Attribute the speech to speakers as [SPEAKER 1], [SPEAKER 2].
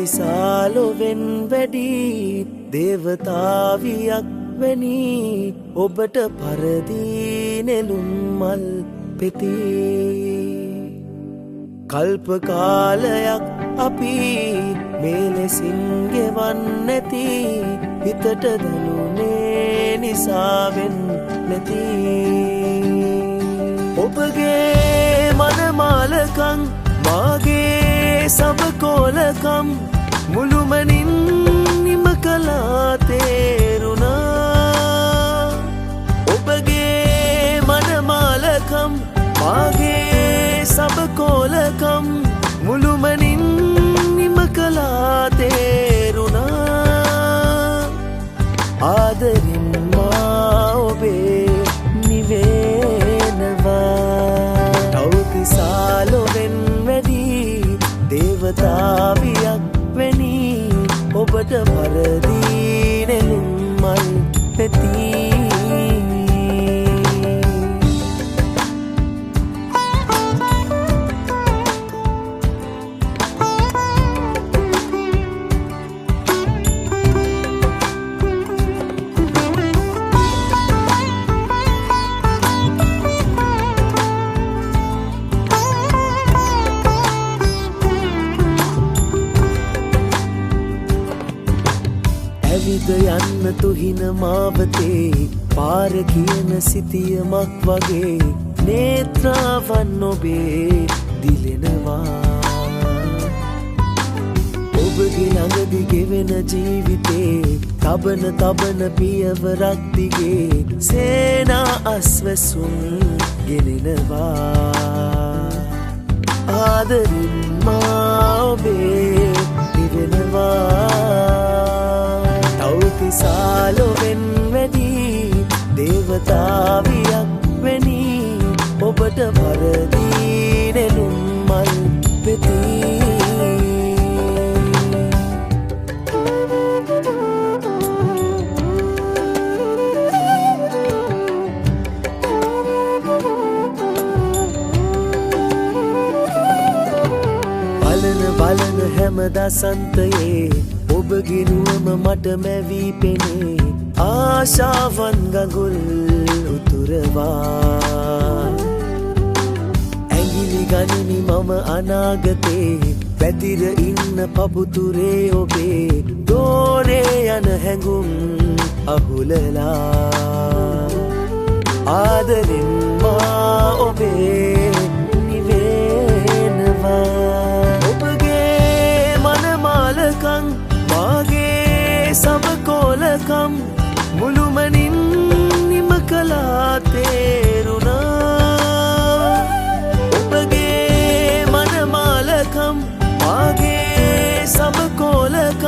[SPEAKER 1] විශාලොවෙන් වැඩි දේවතාවියක් වැනි ඔබට පරදී නෙළුම් මල් පෙති කල්ප කාලයක් අපි මේ ලෙසින් ගෙවන්නැති හිතට දැනුනේ නිසාවෙන් නැති ඔබගේ මනමාලකම් මාගේ සබකෝලකම් මුළුමනින් නිම කළා තේරුණා ඔබගේ මනමාලකම් මාගේ සබකෝලකම් මුළුමනින් නිම කළා තේරුණා ආදරින් මා ඔබේ නිවෙනවා තවතිසාලොවෙන් වැඩි දේවතාවියක් වැනි ඔබට වරදී නෙළුම් මල් පෙති ඇවිද යන්න තුහින මාවතේ පාර කියන සිතියමක් වගේ නේත්‍රාවන් ඔබේ දිලෙනවා ඔබගේ ළඟදි ගෙවෙන ජීවිතේ තබන පියවරක් දිගේ සේනා අස්වැසුම් ගෙනෙනවා ආදරින් මා ඔබේ නිවෙනවා විශාලොවෙන් වැඩි දේවතාවියක් වැනි ඔබට වරදී නෙළුම් මල් පෙති බලන හැම දසන්තයේ ඔබගේ නුවම මට මැවී පෙනේ ආශාවන් ගඟුල් උතුරවා ඇඟිලි ගනිමි මම අනාගතේ පැතිර ඉන්න පපුතුරේ ඔබේ දෝරේ යන හැඟුම් අහුලලා ආදරෙන් මා ඔබේ නිවෙනවා ඔබගේ මනමාලකම් මාගේ සබකෝලකම් මුළුමනින් නිම කළා තේරුණා ඔබගේ මනමාලකම් මාගේ සබකෝලකම්